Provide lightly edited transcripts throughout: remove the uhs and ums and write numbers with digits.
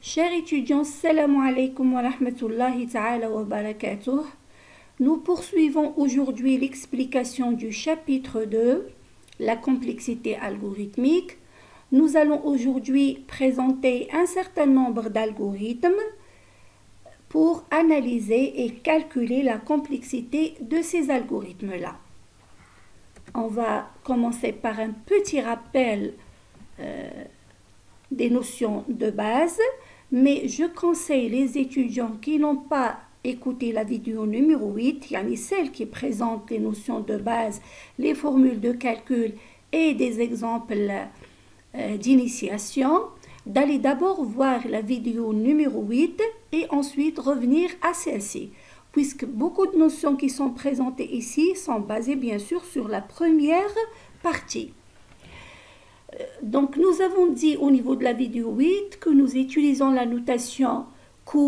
Chers étudiants, salam alaikum wa rahmatullahi ta'ala wa barakatuh. Nous poursuivons aujourd'hui l'explication du chapitre 2, la complexité algorithmique. Nous allons aujourd'hui présenter un certain nombre d'algorithmes pour analyser et calculer la complexité de ces algorithmes-là. On va commencer par un petit rappel des notions de base, mais je conseille les étudiants qui n'ont pas écouté la vidéo numéro 8, yani celle qui présente les notions de base, les formules de calcul et des exemples d'initiation, d'aller d'abord voir la vidéo numéro 8 et ensuite revenir à celle-ci, puisque beaucoup de notions qui sont présentées ici sont basées bien sûr sur la première partie. Donc nous avons dit au niveau de la vidéo 8 que nous utilisons la notation Q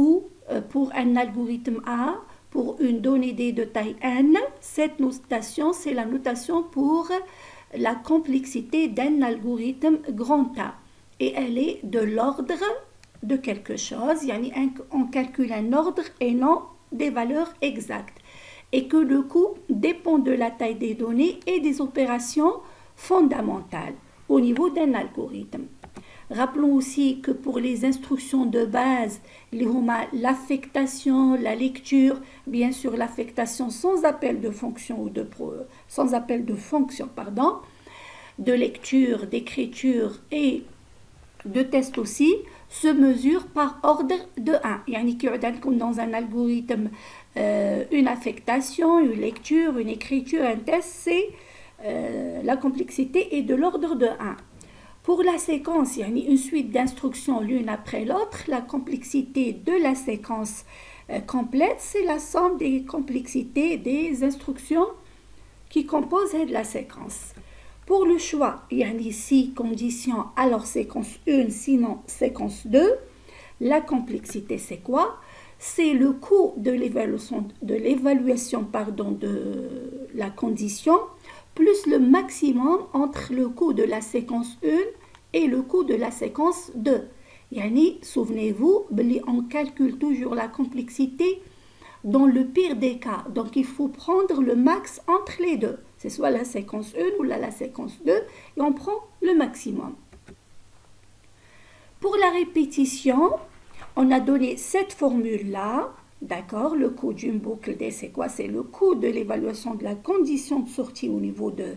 pour un algorithme A pour une donnée D de taille n. Cette notation, c'est la notation pour la complexité d'un algorithme grand A. Et elle est de l'ordre de quelque chose, yani on calcule un ordre et non des valeurs exactes. Et que le coût dépend de la taille des données et des opérations fondamentales au niveau d'un algorithme. Rappelons aussi que pour les instructions de base, l'affectation, la lecture, bien sûr l'affectation sans appel de fonction ou de de lecture, d'écriture et de test aussi, se mesure par ordre de 1. Yani comme dans un algorithme, une affectation, une lecture, une écriture, un test, c'est la complexité est de l'ordre de 1. Pour la séquence, il y a une suite d'instructions l'une après l'autre, la complexité de la séquence complète, c'est la somme des complexités des instructions qui composent la séquence. Pour le choix, il y a ici conditions, alors séquence 1, sinon séquence 2. La complexité, c'est quoi? C'est le coût de l'évaluation de la condition plus le maximum entre le coût de la séquence 1 et le coût de la séquence 2. Yani, souvenez-vous, on calcule toujours la complexité dans le pire des cas. Donc, il faut prendre le max entre les deux. C'est soit la séquence 1 ou la séquence 2 et on prend le maximum. Pour la répétition, on a donné cette formule-là. D'accord, le coût d'une boucle D, c'est quoi? C'est le coût de l'évaluation de la condition de sortie au niveau de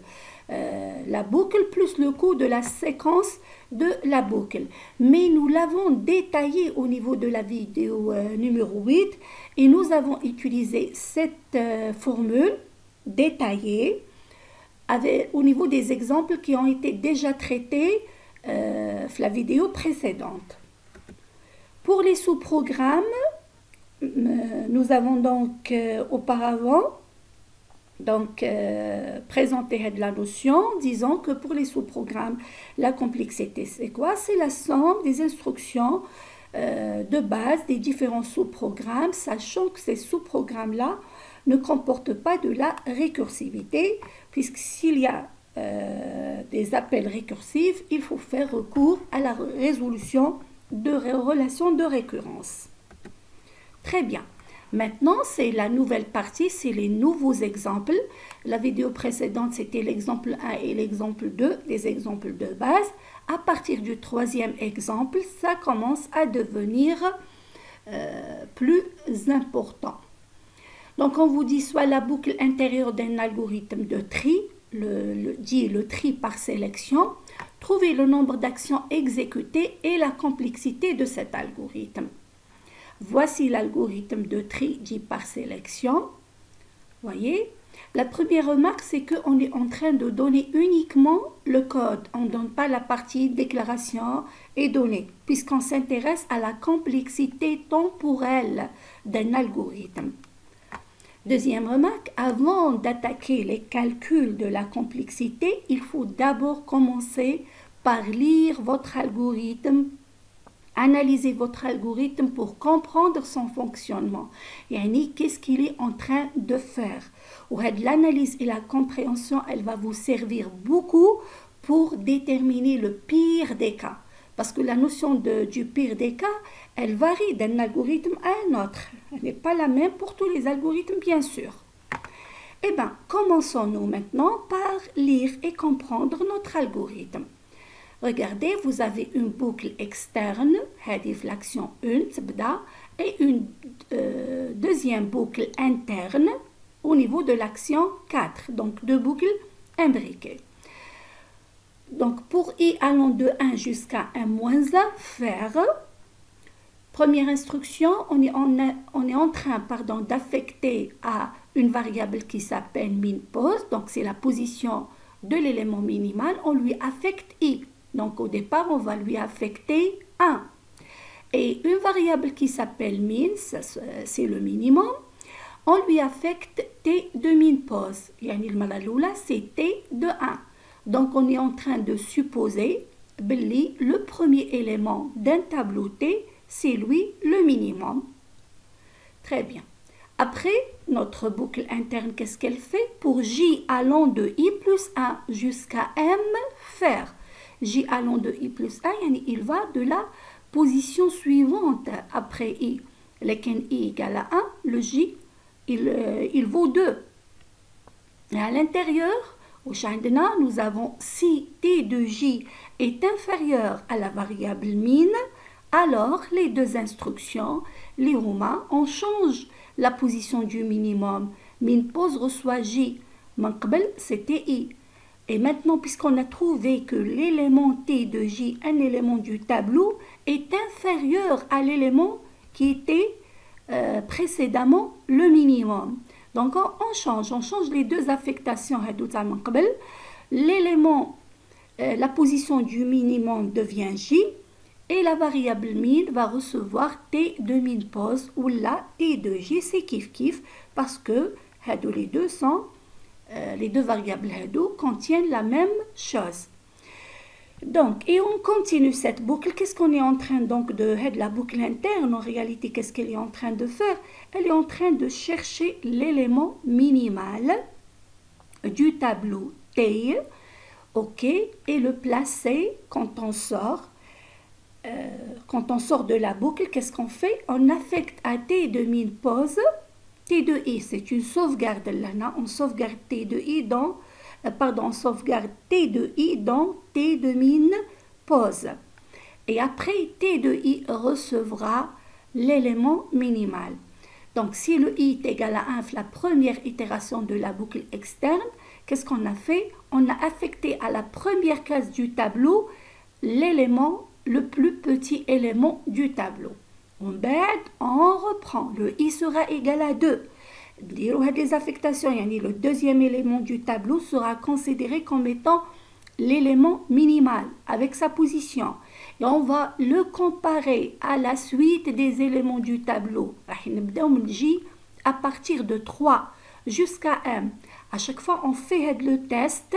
la boucle plus le coût de la séquence de la boucle. Mais nous l'avons détaillé au niveau de la vidéo numéro 8 et nous avons utilisé cette formule détaillée au niveau des exemples qui ont été déjà traités dans la vidéo précédente. Pour les sous-programmes, nous avons donc auparavant présenté la notion, disant que pour les sous-programmes, la complexité c'est quoi? C'est la somme des instructions de base des différents sous-programmes, sachant que ces sous-programmes-là ne comportent pas de la récursivité, puisque s'il y a des appels récursifs, il faut faire recours à la résolution de relations de récurrence. Très bien. Maintenant, c'est la nouvelle partie, c'est les nouveaux exemples. La vidéo précédente, c'était l'exemple 1 et l'exemple 2, des exemples de base. À partir du troisième exemple, ça commence à devenir plus important. Donc, on vous dit soit la boucle intérieure d'un algorithme de tri, le tri par sélection, trouver le nombre d'actions exécutées et la complexité de cet algorithme. Voici l'algorithme de tri dit par sélection. Voyez, la première remarque, c'est qu'on est en train de donner uniquement le code. On ne donne pas la partie déclaration et données, puisqu'on s'intéresse à la complexité temporelle d'un algorithme. Deuxième remarque, avant d'attaquer les calculs de la complexité, il faut d'abord commencer par lire votre algorithme, analyser votre algorithme pour comprendre son fonctionnement. Yani, qu'est-ce qu'il est en train de faire? L'analyse et la compréhension, elle va vous servir beaucoup pour déterminer le pire des cas. parce que la notion du pire des cas, elle varie d'un algorithme à un autre. Elle n'est pas la même pour tous les algorithmes, bien sûr. Eh bien, commençons-nous maintenant par lire et comprendre notre algorithme. Regardez, vous avez une boucle externe, l'action 1, et une deuxième boucle interne au niveau de l'action 4, donc deux boucles imbriquées. Donc pour i allant de 1 jusqu'à 1-1, faire. Première instruction, on est en train d'affecter à une variable qui s'appelle min-pos, donc c'est la position de l'élément minimal, on lui affecte i. Donc au départ, on va lui affecter 1. Et une variable qui s'appelle min, c'est le minimum, on lui affecte t de min-pos. Yani le malaloula, c'est t de 1. Donc on est en train de supposer que le premier élément d'un tableau t, c'est lui le minimum. Très bien. Après, notre boucle interne, qu'est-ce qu'elle fait? Pour j allant de i plus 1 jusqu'à m, faire. J allant de i plus 1, il va de la position suivante après i. Lequel i égale à 1, le j, il vaut 2. Et à l'intérieur, au chandena, nous avons si t de j est inférieur à la variable min, alors les deux instructions, les Romains, on change la position du minimum. Min pose reçoit j, manqbel c'était i. Et maintenant, puisqu'on a trouvé que l'élément t de j, un élément du tableau, est inférieur à l'élément qui était précédemment le minimum. Donc on change les deux affectations. L'élément, la position du minimum devient j, et la variable min va recevoir t de min pose, ou là t de j, c'est kiff parce que les deux variables contiennent la même chose. Donc, et on continue cette boucle. Qu'est-ce qu'on est en train donc de la boucle interne? En réalité, qu'est-ce qu'elle est en train de faire? Elle est en train de chercher l'élément minimal du tableau T, ok, et le placer quand on sort. Quand on sort de la boucle, qu'est-ce qu'on fait? On affecte à t de min pose t de i. C'est une sauvegarde là. On sauvegarde t de i dans on sauvegarde t de i dans t de min pose. Et après, t de i recevra l'élément minimal. Donc, si le i est égal à 1, la première itération de la boucle externe, qu'est-ce qu'on a fait? On a affecté à la première case du tableau l'élément, le plus petit élément du tableau. On reprend. Le i sera égal à 2. Les affectations, le deuxième élément du tableau sera considéré comme étant l'élément minimal avec sa position. Et on va le comparer à la suite des éléments du tableau. À partir de 3 jusqu'à m. À chaque fois, on fait le test.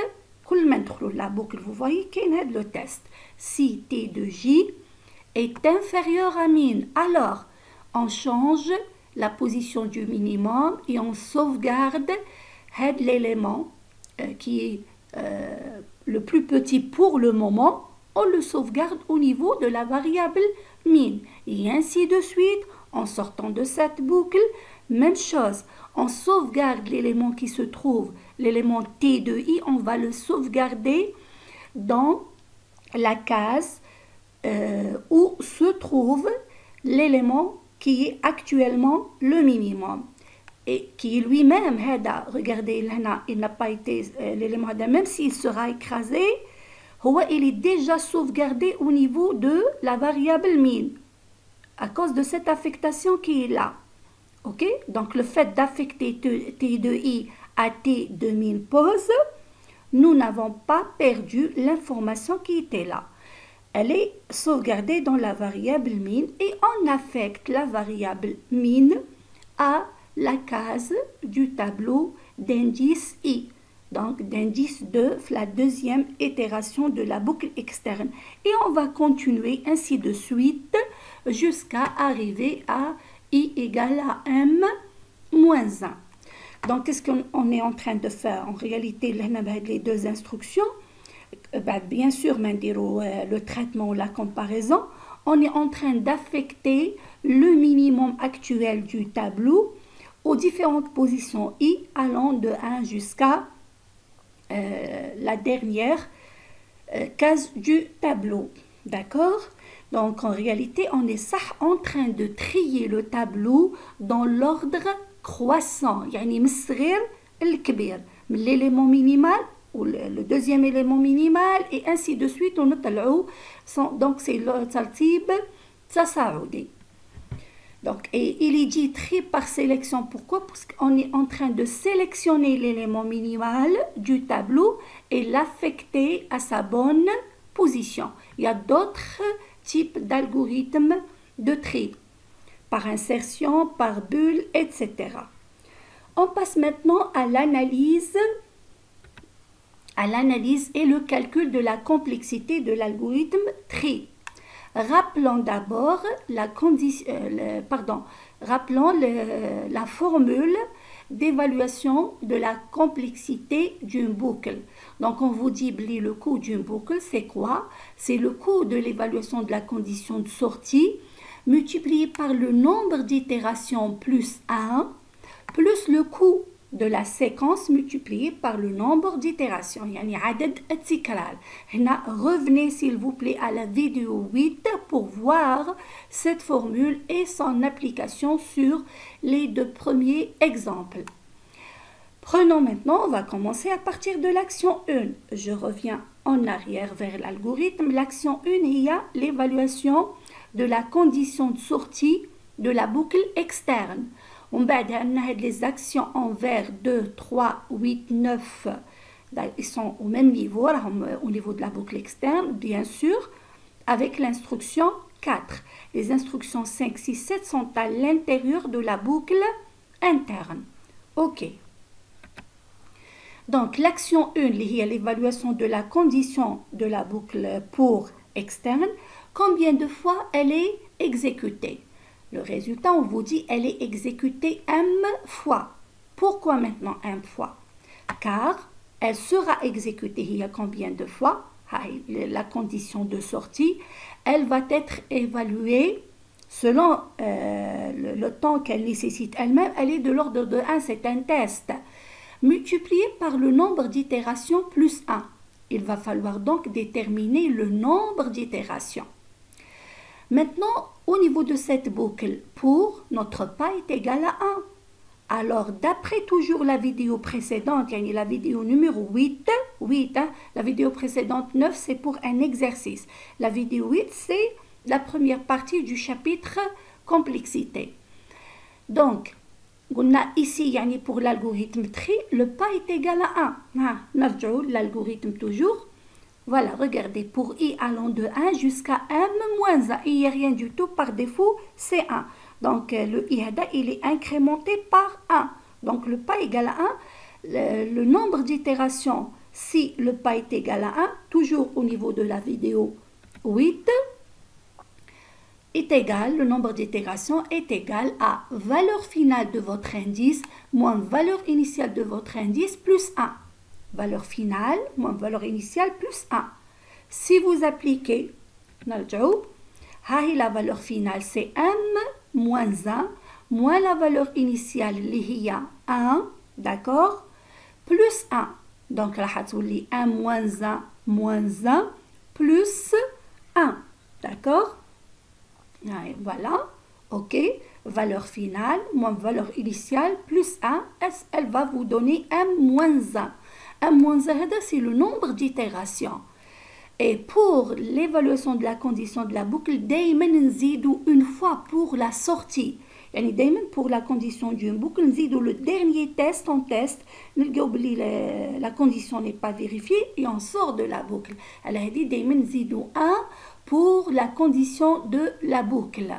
La boucle, vous voyez qu'il y a le test. Si t de j est inférieur à min, alors on change la position du minimum et on sauvegarde l'élément qui est le plus petit pour le moment, on le sauvegarde au niveau de la variable min. Et ainsi de suite, en sortant de cette boucle, même chose, on sauvegarde l'élément qui se trouve, l'élément t de i, on va le sauvegarder dans la case où se trouve l'élément qui est actuellement le minimum et qui lui-même, regardez, il n'a pas été l'élément, même s'il sera écrasé, il est déjà sauvegardé au niveau de la variable min à cause de cette affectation qui est là. Ok, donc le fait d'affecter t de i à t de min pose, nous n'avons pas perdu l'information qui était là. Elle est sauvegardée dans la variable min et on affecte la variable min à la case du tableau d'indice i. Donc d'indice 2, la deuxième itération de la boucle externe. Et on va continuer ainsi de suite jusqu'à arriver à i égale à m moins 1. Donc qu'est-ce qu'on est en train de faire? En réalité, les deux instructions, bien sûr, le traitement ou la comparaison, on est en train d'affecter le minimum actuel du tableau aux différentes positions I allant de 1 jusqu'à la dernière case du tableau. D'accord? Donc en réalité, on est en train de trier le tableau dans l'ordre croissant. يعني من الصغير الكبير من l'élément minimal ou le deuxième élément minimal et ainsi de suite. Donc c'est le tartib tasaoudi. Donc, et il est dit tri par sélection. Pourquoi? Parce qu'on est en train de sélectionner l'élément minimal du tableau et l'affecter à sa bonne position. Il y a d'autres types d'algorithmes de tri, par insertion, par bulle, etc. On passe maintenant à l'analyse et le calcul de la complexité de l'algorithme tri. Rappelons d'abord la formule d'évaluation de la complexité d'une boucle. Donc on vous dit le coût d'une boucle, c'est quoi? C'est le coût de l'évaluation de la condition de sortie multiplié par le nombre d'itérations plus 1 plus le coût de la séquence multipliée par le nombre d'itérations. يعني عدد التكرار. Revenez s'il vous plaît à la vidéo 8 pour voir cette formule et son application sur les deux premiers exemples. Prenons maintenant, on va commencer à partir de l'action 1. Je reviens en arrière vers l'algorithme. L'action 1, il y a l'évaluation de la condition de sortie de la boucle externe. On va les actions en vert 2, 3, 8, 9. Ils sont au même niveau, au niveau de la boucle externe, bien sûr, avec l'instruction 4. Les instructions 5, 6, 7 sont à l'intérieur de la boucle interne. OK. Donc, l'action 1, l'évaluation de la condition de la boucle pour externe, combien de fois elle est exécutée? Le résultat, on vous dit, elle est exécutée M fois. Pourquoi maintenant M fois? Car elle sera exécutée il y a combien de fois? La condition de sortie, elle va être évaluée selon le temps qu'elle nécessite elle-même. Elle est de l'ordre de 1, c'est un test. Multiplié par le nombre d'itérations plus 1. Il va falloir donc déterminer le nombre d'itérations. Maintenant, au niveau de cette boucle, pour, notre pas est égal à 1. Alors, d'après toujours la vidéo précédente, la vidéo numéro 8, la vidéo précédente 9, c'est pour un exercice. La vidéo 8, c'est la première partie du chapitre complexité. Donc, on a ici, pour l'algorithme tri, le pas est égal à 1. L'algorithme toujours. Voilà, regardez, pour i allant de 1 jusqu'à m moins 1, il n'y a rien du tout, par défaut, c'est 1. Donc, le i, il est incrémenté par 1. Donc, le pas égal à 1. Le nombre d'itérations, si le pas est égal à 1, toujours au niveau de la vidéo 8, est égal, le nombre d'itérations est égal à valeur finale de votre indice moins valeur initiale de votre indice plus 1. Valeur finale moins valeur initiale plus 1. Si vous appliquez, la valeur finale c'est m moins 1 moins la valeur initiale qui est 1, d'accord, plus 1. Donc là, vous 1 moins 1 plus 1, d'accord. Voilà, ok. Valeur finale moins valeur initiale plus 1, elle va vous donner m moins 1. M-1, c'est le nombre d'itérations. Et pour l'évaluation de la condition de la boucle, دايما نزيدو une fois pour la sortie. يعني دايما pour la condition d'une boucle, نزيدو le dernier test en test, نلقاو بلي la condition n'est pas vérifiée et on sort de la boucle. Elle a dit دايما نزيدو 1 pour la condition de la boucle.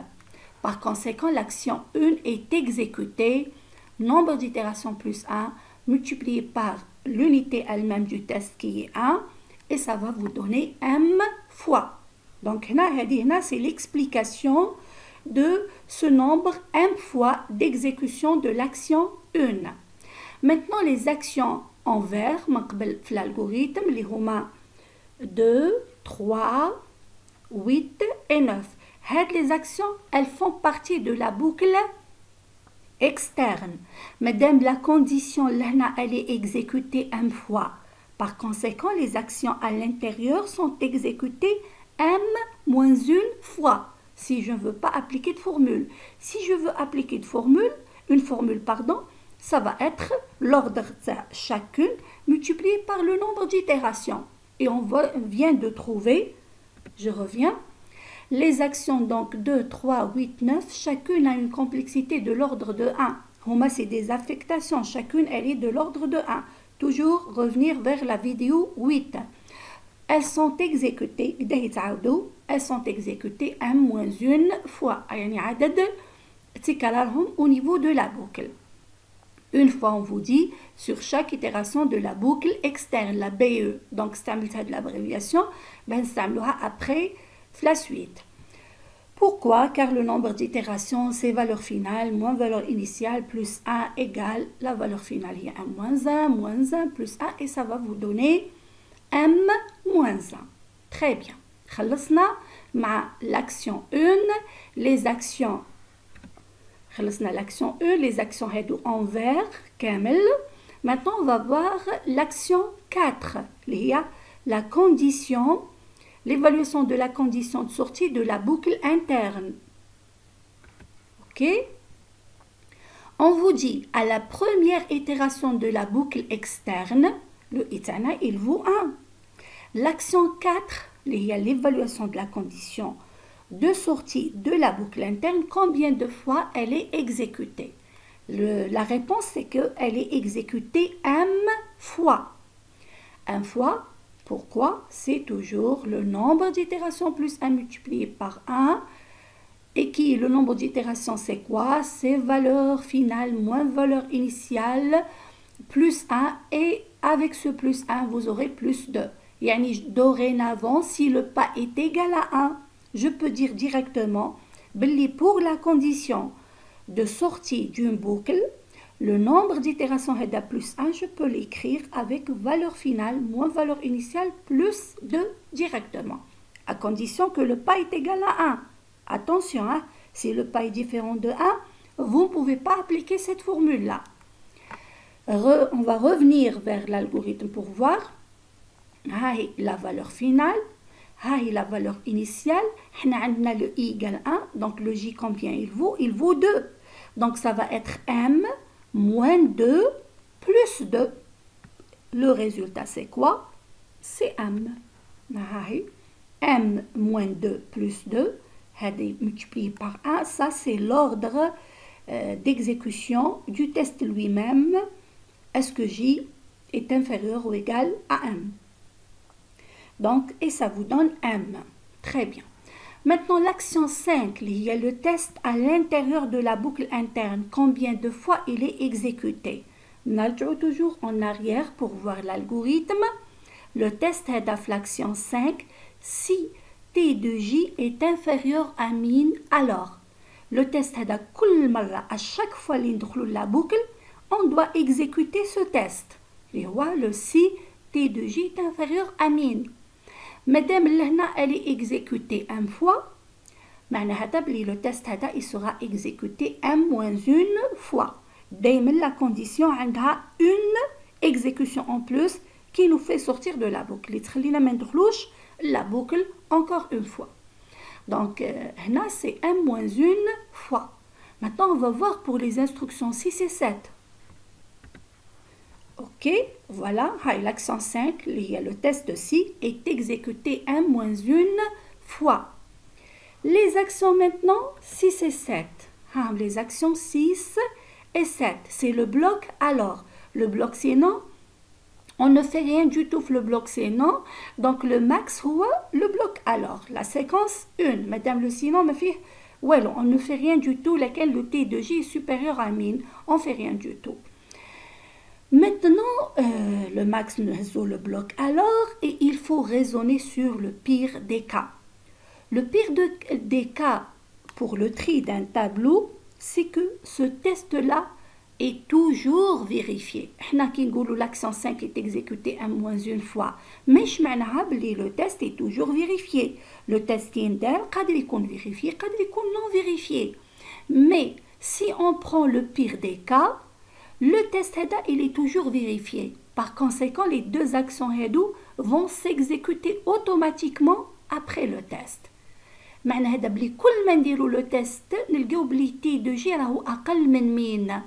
Par conséquent, l'action 1 est exécutée, nombre d'itérations plus 1, multiplié par l'unité elle-même du test qui est 1 et ça va vous donner m fois. Donc c'est l'explication de ce nombre m fois d'exécution de l'action 1. Maintenant les actions en vert, l'algorithme, les huma 2, 3, 8 et 9. Les actions, elles font partie de la boucle externe. Madame, la condition là, elle est exécutée une fois. Par conséquent, les actions à l'intérieur sont exécutées m-1 fois. Si je ne veux pas appliquer de formule. Si je veux appliquer une formule, ça va être l'ordre de chacune multiplié par le nombre d'itérations. Et on vient de trouver, je reviens, les actions donc 2, 3, 8, 9, chacune a une complexité de l'ordre de 1. Homa, c'est des affectations, chacune elle est de l'ordre de 1. Toujours revenir vers la vidéo 8. Elles sont exécutées m-1 fois. Au niveau de la boucle. Une fois, on vous dit, sur chaque itération de la boucle externe, la BE, donc c'est de l'abréviation, c'est après la suite. Pourquoi? Car le nombre d'itérations, c'est valeur finale moins valeur initiale plus 1 égale la valeur finale. Il y a 1 moins 1 plus 1 et ça va vous donner m moins 1. Très bien. خلصنا مع l'action 1, les actions l'action 1, les actions en vert, كامل. Maintenant, on va voir l'action 4, la condition, l'évaluation de la condition de sortie de la boucle interne. Ok? On vous dit, à la première itération de la boucle externe, le itana, il vaut 1. L'action 4, l'évaluation de la condition de sortie de la boucle interne, combien de fois elle est exécutée? La réponse, c'est qu'elle est exécutée m fois. Un fois, pourquoi? C'est toujours le nombre d'itérations plus 1 multiplié par 1. Et qui, le nombre d'itérations, c'est quoi? C'est valeur finale moins valeur initiale plus 1. Et avec ce plus 1, vous aurez plus 2. Yani, dorénavant, si le pas est égal à 1, je peux dire directement, pour la condition de sortie d'une boucle, le nombre d'itérations est à plus 1, je peux l'écrire avec valeur finale moins valeur initiale plus 2 directement, à condition que le pas est égal à 1. Attention, hein, si le pas est différent de 1, vous ne pouvez pas appliquer cette formule-là. On va revenir vers l'algorithme pour voir. La valeur finale. La valeur initiale, on a le i égale 1, donc le j combien il vaut? Il vaut 2. Donc ça va être m moins 2 plus 2. Le résultat c'est quoi? C'est m. M moins 2 plus 2, multiplié par 1, ça c'est l'ordre d'exécution du test lui-même. Est-ce que j est inférieur ou égal à m? Donc, et ça vous donne M. Très bien. Maintenant, l'action 5, il y a le test à l'intérieur de la boucle interne. Combien de fois il est exécuté? Naljo toujours en arrière pour voir l'algorithme. Le test est à l'action 5. Si T de J est inférieur à min, alors le test est à chaque fois l'indrou la boucle, on doit exécuter ce test. Le si T de J est inférieur à min. Madame elle est exécutée une fois, le test il sera exécuté m-1 fois. La condition a une exécution en plus qui nous fait sortir de la boucle. La boucle encore une fois. Donc, c'est m-1 fois. Maintenant, on va voir pour les instructions 6 et 7. Ok, voilà, l'action 5, le test de si est exécuté m-1 fois. Les actions maintenant 6 et 7. Les actions 6 et 7, c'est le bloc alors. Le bloc c'est non, on ne fait rien du tout le bloc c'est non. Donc le max le bloc alors. La séquence 1, madame le sinon me fait, on ne fait rien du tout, laquelle le T de J est supérieur à min. On ne fait rien du tout. Maintenant, le max nous résout le bloc alors et il faut raisonner sur le pire des cas. Le pire des cas pour le tri d'un tableau, c'est que ce test-là est toujours vérifié. L'action 5 est exécutée à moins une fois. Mais le test est toujours vérifié. Le test est vérifié, non vérifié. Mais si on prend le pire des cas, le test il est toujours vérifié. Par conséquent, les deux actions vont s'exécuter automatiquement après le test. معنى هذا بلي كل ما نديرو لو تيست نلقاو بلي تي دو جي راهو اقل من مين.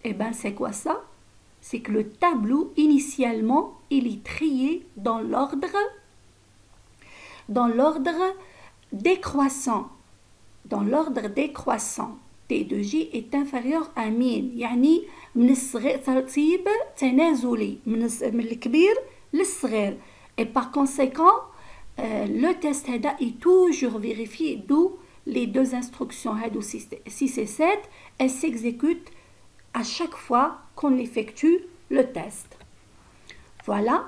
Eh ben c'est quoi ça? C'est que le tableau initialement il est trié dans l'ordre décroissant. Dans l'ordre décroissant, T de J est inférieur à مين. يعني من الصغير ترتيب تنازلي من الكبير للصغير. Et par conséquent le test est toujours vérifié, d'où les deux instructions 6 et 7, elles s'exécutent à chaque fois qu'on effectue le test. Voilà,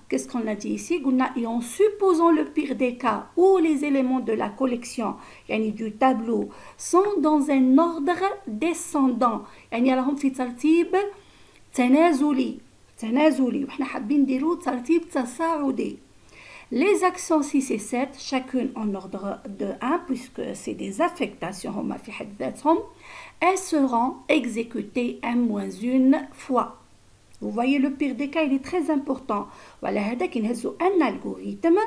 qu'est-ce qu'on a dit ici? Et en supposant le pire des cas où les éléments de la collection du tableau sont dans un ordre descendant, راهم في ترتيب تنازلي وإحنا حابين نديرو ترتيب تصاعدي. Les actions 6 et 7, chacune en ordre de 1, puisque c'est des affectations, elles seront exécutées n-1 fois. Vous voyez, le pire des cas, il est très important. Voilà, un algorithme,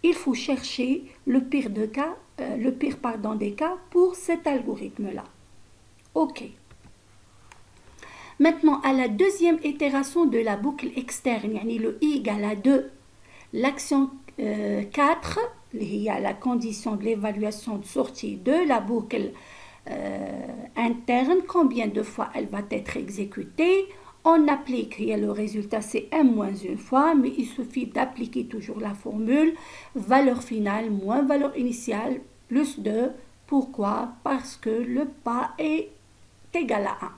il faut chercher le pire des cas pour cet algorithme-là. OK. Maintenant, à la deuxième itération de la boucle externe, le i égale à 2, l'action 4, il y a la condition de l'évaluation de sortie de la boucle interne, combien de fois elle va être exécutée. On applique, le résultat c'est n-1 fois, mais il suffit d'appliquer toujours la formule valeur finale moins valeur initiale plus 2. Pourquoi? Parce que le pas est égal à 1.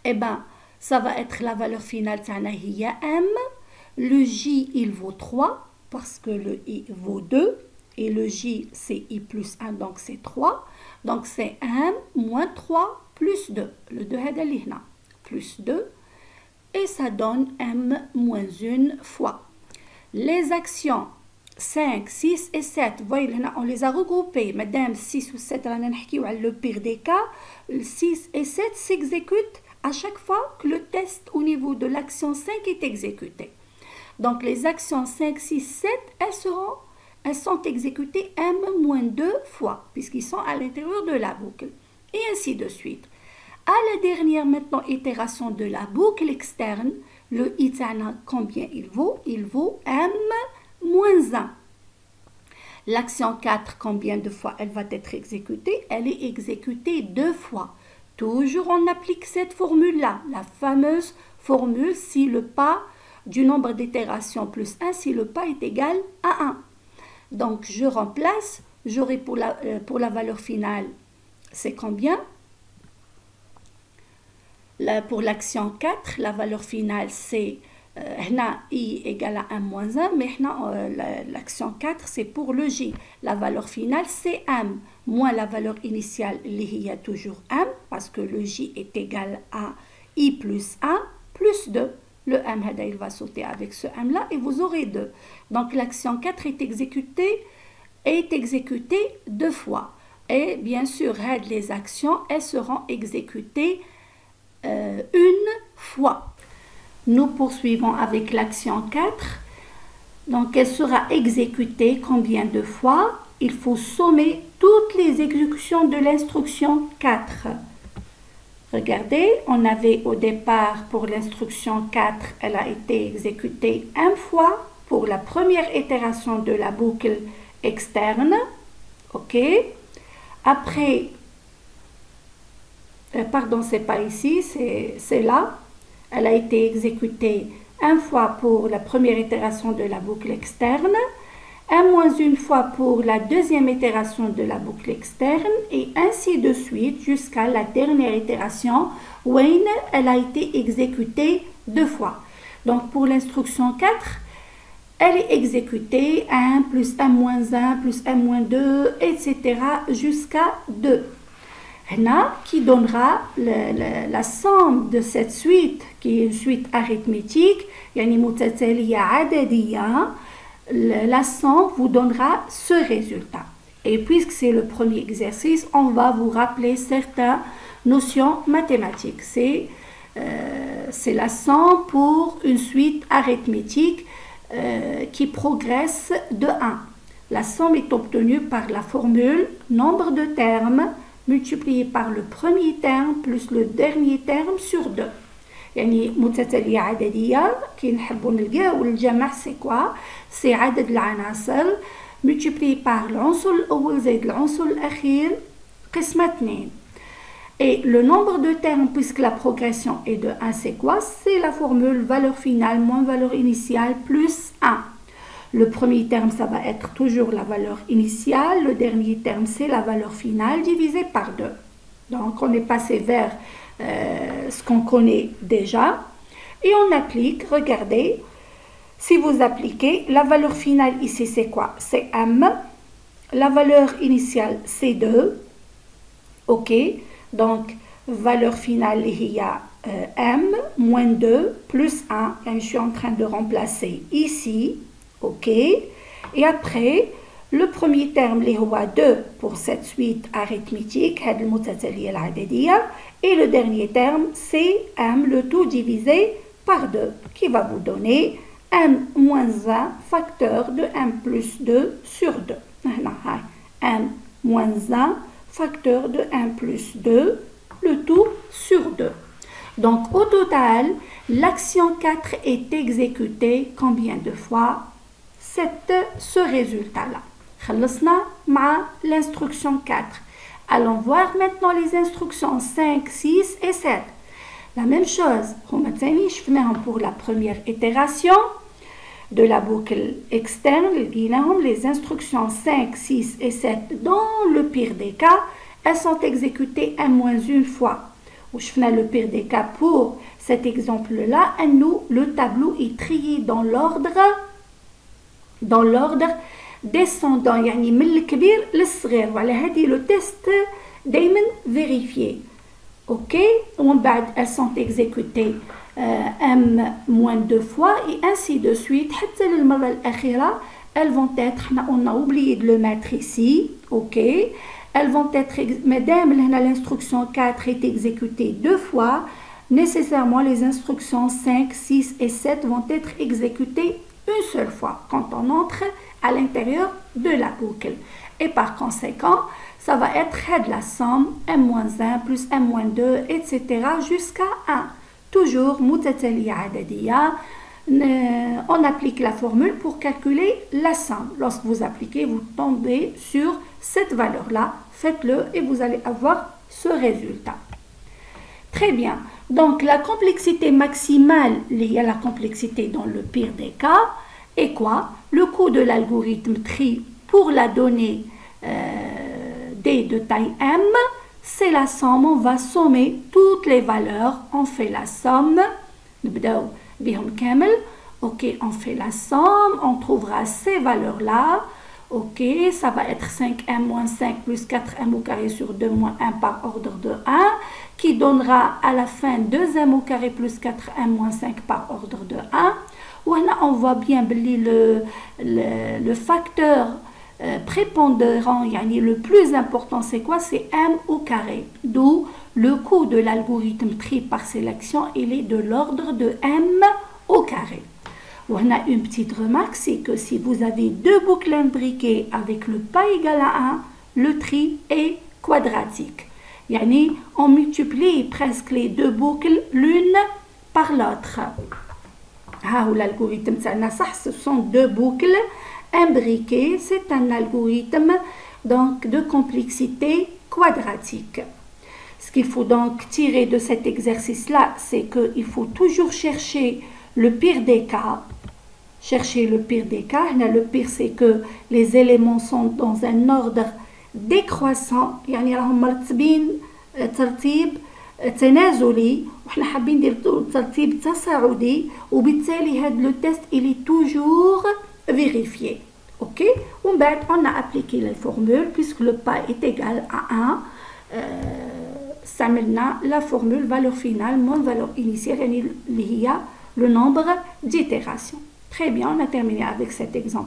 Eh bien, ça va être la valeur finale, il y a m. Le j, il vaut 3, parce que le i vaut 2. Et le j, c'est i plus 1, donc c'est 3. Donc c'est m moins 3 plus 2. Le 2 est là, plus 2. Et ça donne m moins 1 fois. Les actions 5, 6 et 7, voyez, on les a regroupées. Madame 6 ou 7, le pire des cas, 6 et 7 s'exécutent à chaque fois que le test au niveau de l'action 5 est exécuté. Donc les actions 5, 6, 7, elles sont exécutées m-2 fois, puisqu'ils sont à l'intérieur de la boucle. Et ainsi de suite. À la dernière maintenant itération de la boucle externe, le i, combien il vaut? Il vaut m-1. L'action 4, combien de fois elle va être exécutée? Elle est exécutée 2 fois. Toujours on applique cette formule-là, la fameuse formule si le pas du nombre d'itérations plus 1, si le pas est égal à 1. Donc je remplace, j'aurai pour la valeur finale, c'est combien? Pour l'action 4, la valeur finale c'est i égale à 1 moins 1, mais l'action 4 c'est pour le j. La valeur finale c'est m, moins la valeur initiale, il y a toujours m, parce que le j est égal à i plus 1 plus 2. Le m, il va sauter avec ce m là et vous aurez 2. Donc l'action 4 est exécutée 2 fois. Et bien sûr, les actions, elles seront exécutées une fois. Nous poursuivons avec l'action 4. Donc elle sera exécutée combien de fois? Il faut sommer toutes les exécutions de l'instruction 4. Regardez, on avait au départ pour l'instruction 4, elle a été exécutée 1 fois pour la première itération de la boucle externe. OK. Après, pardon, c'est pas ici, c'est là. Elle a été exécutée 1 fois pour la première itération de la boucle externe, 1 fois pour la deuxième itération de la boucle externe et ainsi de suite jusqu'à la dernière itération où elle a été exécutée 2 fois. Donc pour l'instruction 4, elle est exécutée 1 plus 1 moins 1 plus 1 moins 2, etc. jusqu'à 2. qui donnera la somme de cette suite qui est une suite arithmétique, يعني متتالية عددية. La somme vous donnera ce résultat. Et puisque c'est le premier exercice, on va vous rappeler certaines notions mathématiques. C'est la somme pour une suite arithmétique qui progresse de 1. La somme est obtenue par la formule nombre de termes multiplié par le premier terme plus le dernier terme sur 2. يعني متتالية عددية كي نحبوا نلقاو الجمع سي كوا سي عدد العناصر multiplié par العنصر الأول زائد العنصر الأخير قسمة 2. Et le nombre de termes, puisque la progression est de 1, c'est quoi? C'est la formule valeur finale moins valeur initiale plus 1. Le premier terme, ça va être toujours la valeur initiale. Le dernier terme, c'est la valeur finale divisée par 2. Donc, on est passé vers ce qu'on connaît déjà. Et on applique, regardez, si vous appliquez, la valeur finale ici, c'est quoi? C'est M. La valeur initiale, c'est 2. OK. Donc, valeur finale, il y a M moins 2 plus 1. Et je suis en train de remplacer ici. OK. Et après, le premier terme, il y a 2 pour cette suite arithmétique. Et le dernier terme, c'est M, le tout divisé par 2, qui va vous donner M moins 1 facteur de M plus 2 sur 2. M moins 1 facteur de 1 plus 2, le tout sur 2. Donc, au total, l'action 4 est exécutée combien de fois? Ce résultat-là. خلصنا مع l'instruction 4. Allons voir maintenant les instructions 5, 6 et 7. La même chose. هما تاني شفناهم pour la première itération de la boucle externe. Les instructions 5, 6 et 7 dans le pire des cas, elles sont exécutées -1 fois. Je fais le pire des cas pour cet exemple-là. Nous, le tableau est trié dans l'ordre descendant, يعني من الكبير للصغير. وعلى هذه le test دايما vérifié. OK. ومن بعد elles sont exécutées M-2 fois et ainsi de suite. حتى للمرة الأخيرة elles vont être, on a oublié de le mettre ici. OK. Elles vont être, madame, l'instruction 4 est exécutée 2 fois. Nécessairement, les instructions 5, 6 et 7 vont être exécutées une seule fois quand on entre à l'intérieur de la boucle. Et par conséquent, ça va être de la somme M-1 plus M-2, etc. jusqu'à 1. Toujours, متتالية عددية. On applique la formule pour calculer la somme. Lorsque vous appliquez, vous tombez sur cette valeur-là. Faites-le et vous allez avoir ce résultat. Très bien. Donc, la complexité maximale liée à la complexité dans le pire des cas est quoi? Le coût de l'algorithme tri pour la donnée D de taille M, c'est la somme. On va sommer toutes les valeurs. On fait la somme. OK, on fait la somme. On trouvera ces valeurs-là. OK, ça va être 5m moins 5 plus 4m au carré sur 2 moins 1 par ordre de 1, qui donnera à la fin 2m au carré plus 4m moins 5 par ordre de 1. Là, on voit bien le facteur prépondérant, le plus important, c'est quoi? C'est m au carré. D'où le coût de l'algorithme tri par sélection, il est de l'ordre de m au carré. On a une petite remarque, c'est que si vous avez deux boucles imbriquées avec le pas égal à 1, le tri est quadratique. On multiplie presque les deux boucles l'une par l'autre. L'algorithme, ce sont deux boucles imbriquées. C'est un algorithme donc, de complexité quadratique. Ce qu'il faut donc tirer de cet exercice-là, c'est qu'il faut toujours chercher le pire des cas. Chercher le pire des cas. Le pire, c'est que les éléments sont dans un ordre décroissant. راهم مرتبين ترتيب تنازلي وحنا حابين نديرو ترتيب تصاعدي وبالتالي هذا لو تيست il est toujours vérifié. OK. ومن بعد on a appliqué les formules puisque le pas est égal à 1. استعملنا la formule valeur finale moins valeur initiale اللي هي le nombre d'itérations. Très bien, on a terminé avec cet exemple.